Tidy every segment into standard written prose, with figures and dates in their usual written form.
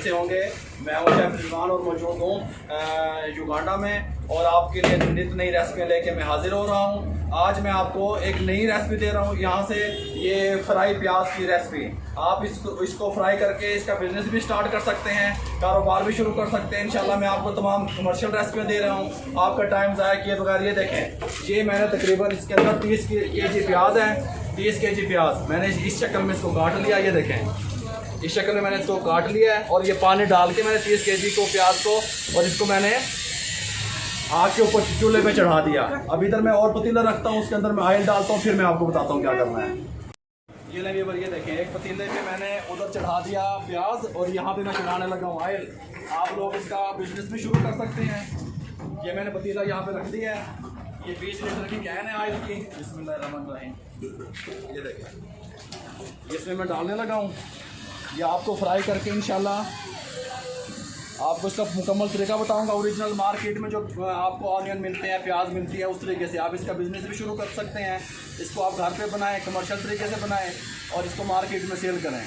कैसे होंगे। मैं हूं शेफ रिजवान और मौजूद हूं युगांडा में और आपके लिए नित नई रेसिपियाँ लेके मैं हाजिर हो रहा हूं। आज मैं आपको एक नई रेसिपी दे रहा हूं यहाँ से, ये फ्राई प्याज की रेसिपी। आप इसको फ्राई करके इसका बिजनेस भी स्टार्ट कर सकते हैं, कारोबार भी शुरू कर सकते हैं। इंशाल्लाह मैं आपको तमाम कमर्शियल रेसिपियाँ दे रहा हूँ, आपका टाइम ज़ाया किए बगैर। ये देखें, ये मैंने तकरीबन इसके अंदर 30 kg प्याज है। 30 kg प्याज मैंने इस शक्ल में इसको काट लिया। ये देखें, इस शक्ल में मैंने इसको काट लिया है और ये पानी डाल के मैंने 30 kg को प्याज को और इसको मैंने आग के ऊपर चूल्हे पे चढ़ा दिया। अब इधर मैं और पतीला रखता हूँ, उसके अंदर मैं ऑयल डालता हूँ, फिर मैं आपको बताता हूँ क्या करना है। ये ले व्यूअर, ये देखें, एक पतीले पे मैंने उधर चढ़ा दिया प्याज और यहाँ पे मैं चढ़ाने लगा हूँ ऑयल। आप लोग इसका बिजनेस भी शुरू कर सकते हैं। ये मैंने पतीला यहाँ पे रख दिया है। ये 20 लीटर की कैन है ऑयल की। बिस्मिल्लाहिर्रहमानिर्रहीम। ये देखें, इसमें मैं डालने लगा हूँ। ये आपको फ्राई करके इंशाल्लाह आपको इसका मुकम्मल तरीका बताऊंगा। ओरिजिनल मार्केट में जो आपको ऑनियन मिलते हैं, प्याज मिलती है, उस तरीके से आप इसका बिज़नेस भी शुरू कर सकते हैं। इसको आप घर पे बनाएं, कमर्शियल तरीके से बनाएं और इसको मार्केट में सेल करें।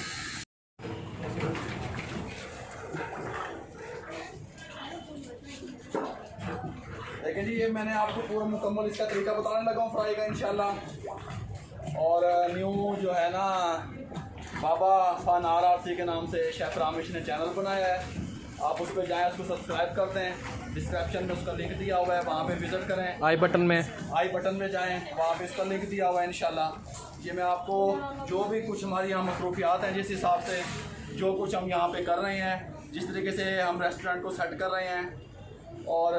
देखिए जी, ये मैंने आपको पूरा मुकम्मल इसका तरीका बताने लगा हूँ फ्राई का इंशाल्लाह। और न्यू जो है ना, बाबा फन RRC के नाम से शेफ रामेश ने चैनल बनाया है। आप उस पर जाएँ, उसको सब्सक्राइब कर दें। डिस्क्रिप्शन में उसका लिंक दिया हुआ है, वहाँ पे विज़िट करें। आई बटन में जाएँ, वहाँ पे इसका लिंक दिया हुआ है इंशाल्लाह। ये मैं आपको जो भी कुछ हमारी यहाँ मसरूफियात हैं, जिस हिसाब से जो कुछ हम यहाँ पे कर रहे हैं, जिस तरीके से हम रेस्टोरेंट को सेट कर रहे हैं, और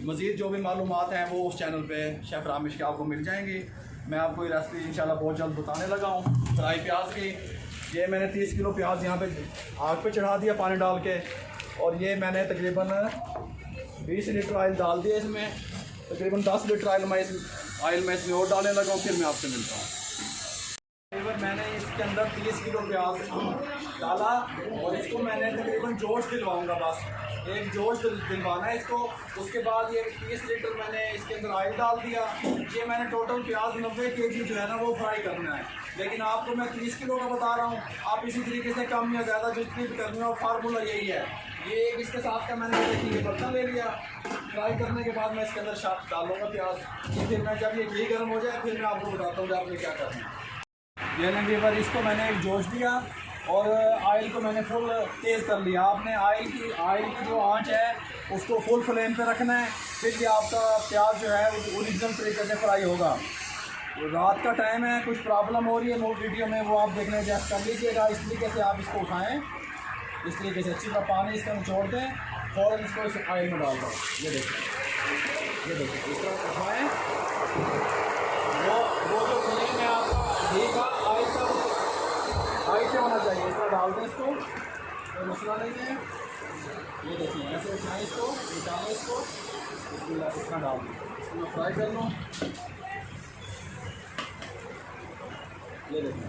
मज़ीद जो भी मालूमात हैं वो उस चैनल पे शेफ रामेश के आपको मिल जाएंगी। मैं आपको ये रेसिपी इंशाल्लाह बहुत जल्द बताने लगा हूँ फ्राई प्याज की। ये मैंने 30 किलो प्याज यहाँ पे आग पे चढ़ा दिया पानी डाल के, और ये मैंने तकरीबन 20 लीटर ऑयल डाल दिया। इसमें तकरीबन 10 लीटर ऑयल मैं इसमें और डालने लगा हूँ, फिर मैं आपसे मिलता हूँ। मैंने इसके अंदर 30 किलो प्याज डाला और इसको मैंने तकरीबन जोश दिलवाऊँगा, बस एक जोश दिलवाना है इसको। उसके बाद ये 30 लीटर मैंने इसके अंदर ऑयल डाल दिया। ये मैंने टोटल प्याज 90 kg जो है ना वो फ्राई करना है, लेकिन आपको मैं 30 किलो का बता रहा हूँ। आप इसी तरीके से कम या ज़्यादा जितनी भी करनी हो, फार्मूला यही है। ये इसके साथ का मैंने देखिए बर्तन ले लिया। फ्राई करने के बाद मैं इसके अंदर शार्प डालूँगा प्याज। फिर मैं जब ये घी गर्म हो जाए फिर मैं आपको बताता हूँ कि आपने क्या करना है। ये ना व्यूअर, इसको मैंने एक जोश दिया और ऑयल को मैंने फुल तेज़ कर लिया। आपने ऑयल की जो आंच है उसको फुल फ्लेम पे रखना है, फिर ये आपका प्याज जो है ओरिजिनल तरीके से फ्राई होगा। रात का टाइम है, कुछ प्रॉब्लम हो रही है वीडियो में, वो आप देखने एडजस्ट कर लीजिएगा। इस तरीके से आप इसको उठाएँ, इस तरीके से अच्छी तरह पानी इसका निचोड़ दें, फ़ौरन इसको इस ऑयल में डाल दें। ये देखिए, इस तरह उठाएँ। वो जो फ्लेम है आपका घी का ऑयल का हाई पे होना चाहिए। इस तरह डाल दें इसको, कोई मसला नहीं है। ये देखिए, ऐसे उठाएँ इसको, निकालें इसको, इस तरह डाल दें। इसको मैं फ्राई कर लूँ। ये देखिए,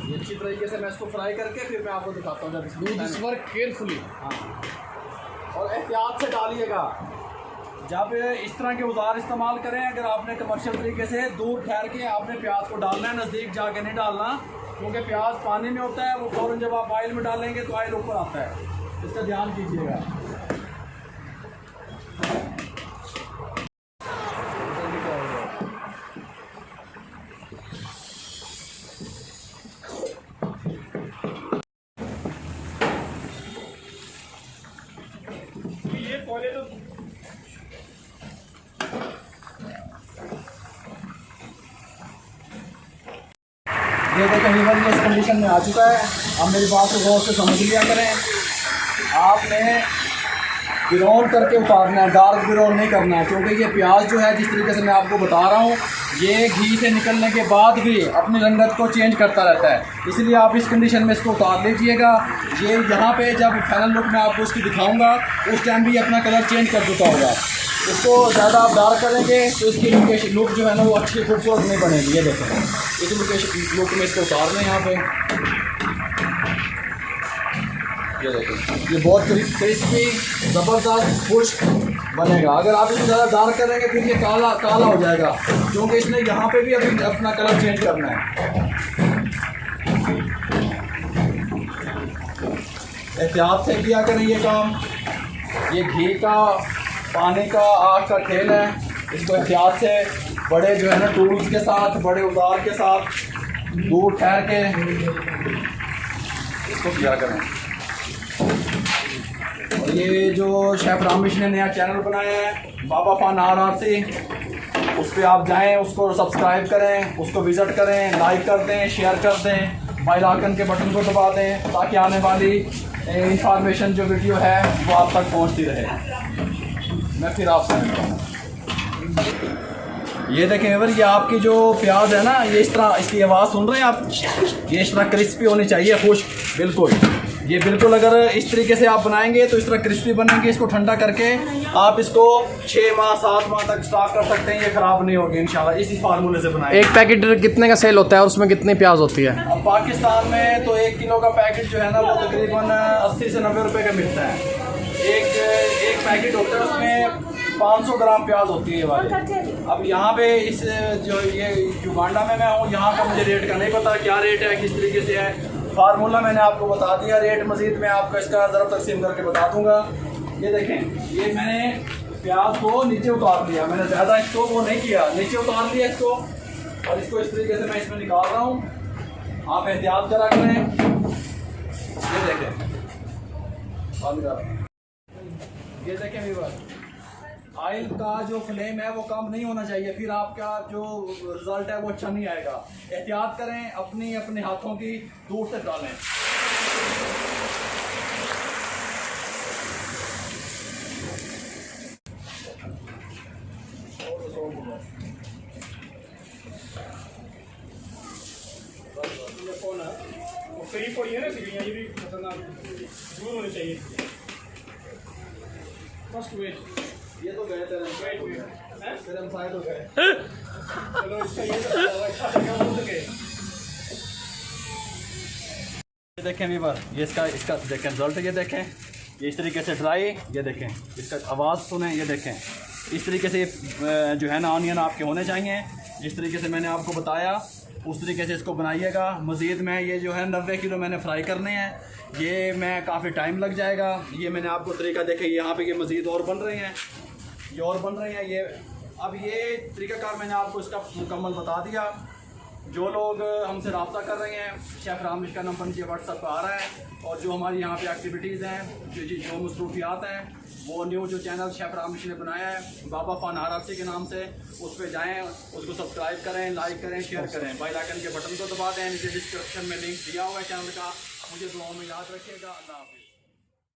ये अच्छी तरीके से मैं इसको फ्राई करके फिर मैं आपको दिखाता हूँ। जब डू दिस वर्क केयरफुली, हाँ, और एहतियात से डालिएगा। जब इस तरह के औजार इस्तेमाल करें, अगर आपने कमर्शियल तरीके से दूर ठहर के आपने प्याज को डालना है, नज़दीक जाके नहीं डालना, क्योंकि प्याज पानी में होता है, वो फ़ौरन जब आप ऑयल में डालेंगे तो ऑयल ऊपर आता है। इसका ध्यान कीजिएगा। ये पहले तो ये देखें व्यूअर, ये इस कंडीशन में आ चुका है। अब मेरी बात को गौर से समझ लिया करें। आपने ब्राउन करके उतारना है, डार्क ब्राउन नहीं करना है, क्योंकि ये प्याज जो है जिस तरीके से मैं आपको बता रहा हूँ, ये घी से निकलने के बाद भी अपनी रंगत को चेंज करता रहता है। इसलिए आप इस कंडीशन में इसको उतार लीजिएगा। ये यहाँ पे जब फाइनल लुक मैं आपको इसकी दिखाऊँगा उस टाइम भी अपना कलर चेंज कर चुका होगा। इसको ज़्यादा आप डार्क करेंगे तो इसकी लुक जो है ना वो अच्छी खूबसूरत नहीं बनेगी। ये देखें, इस लुक में इसको उतार लें यहाँ पे। ये देखें, ये बहुत क्रिस्पी ज़बरदस्त खुश्क बनेगा। अगर आप इसे ज़्यादा डार्क करेंगे फिर ये काला काला हो जाएगा, क्योंकि इसने यहाँ पे भी अभी अपना कलर चेंज करना है। एहतियात से किया करें ये काम। ये घी का, पानी का, आग का खेल है। इसको एहतियात से बड़े जो है ना टूल्स के साथ, बड़े औजार के साथ दूर ठहर के इसको किया करें। और ये जो शेफ रामेश ने नया चैनल बनाया है बाबा फन RRC, उस पर आप जाएं, उसको सब्सक्राइब करें, उसको विज़िट करें, लाइक कर दें, शेयर कर दें, बेल आइकन के बटन को दबा दें ताकि आने वाली इंफॉर्मेशन जो वीडियो है वो आप तक पहुंचती रहे। मैं फिर आपसे मिलता हूँ। ये देखें व्यूअर, ये आपकी जो प्याज है ना, ये इस तरह, इसकी आवाज़ सुन रहे हैं आप, ये इस तरह क्रिस्पी होनी चाहिए, खुश्क बिल्कुल। ये बिल्कुल अगर इस तरीके से आप बनाएंगे तो इस तरह क्रिस्पी बनेंगे। इसको ठंडा करके आप इसको 6 माह 7 माह तक स्टॉक कर सकते हैं, ये ख़राब नहीं होगी इंशाल्लाह। इसी फार्मूले से बनाएंगे। एक पैकेट कितने का सेल होता है और उसमें कितनी प्याज होती है? अब पाकिस्तान में तो 1 किलो का पैकेट जो है ना वो तकरीबन 80 से 90 रुपये का मिलता है। एक पैकेट होता है, उसमें 500 ग्राम प्याज होती है ये वाली। अब यहाँ पे इस जो ये युगांडा में मैं हूँ, यहाँ का मुझे रेट का नहीं पता क्या रेट है, किस तरीके से है। फार्मूला मैंने आपको बता दिया, रेट मज़ीद मैं आपको इसका ज़रा तकसीम करके बता दूंगा। ये देखें, ये मैंने प्याज को नीचे उतार लिया, मैंने ज़्यादा इसको वो नहीं किया, नीचे उतार लिया इसको, और इसको इस तरीके से मैं इसमें निकाल रहा हूँ। आप एहतियात करा करें। ये देखें, ये देखें व्यूअर, ऑयल का जो फ्लेम है वो कम नहीं होना चाहिए, फिर आपका जो रिजल्ट है वो अच्छा नहीं आएगा। एहतियात करें, अपने हाथों की दूर से डालें। कई पड़ी है ना सीढ़ियाँ, ये भी खतरनाक दूर होनी चाहिए। फर्स्ट वेट ये तो गए थे, फिर हम साइड हो गए। चलो इसका ये ये देखें व्यूअर, ये इसका देखें रिजल्ट, ये देखें, ये इस तरीके से ड्राई, ये देखें, इसका आवाज़ सुने, ये देखें, इस तरीके से जो है ना ऑनियन आपके होने चाहिए। जिस तरीके से मैंने आपको बताया उस तरीके से इसको बनाइएगा। मज़ीद में ये जो है 90 किलो मैंने फ्राई करने हैं, ये मैं काफ़ी टाइम लग जाएगा। ये मैंने आपको तरीका देखे, यहाँ पे ये मज़ीद और बन रहे हैं, ये और बन रहे हैं। ये अब ये तरीक़ाकार मैंने आपको इसका मुकम्मल बता दिया। जो लोग हमसे रब्ता कर रहे हैं, शेफ़ रामेश का नंबर नीचे व्हाट्सएप पर आ रहा है। और जो हमारी यहाँ पे एक्टिविटीज़ हैं, जो मसरूफियात हैं, वो न्यू जो चैनल शेफ़ रामेश ने बनाया है बाबा फन RRC के नाम से, उस पर जाएँ, उसको सब्सक्राइब करें, लाइक करें, शेयर करें, बेल आइकन के बटन को दबा दें। नीचे डिस्क्रिप्शन में लिंक दिया हुआ है चैनल का। मुझे दुआओं में याद रखिएगा। अल्लाह हाफ़िज़।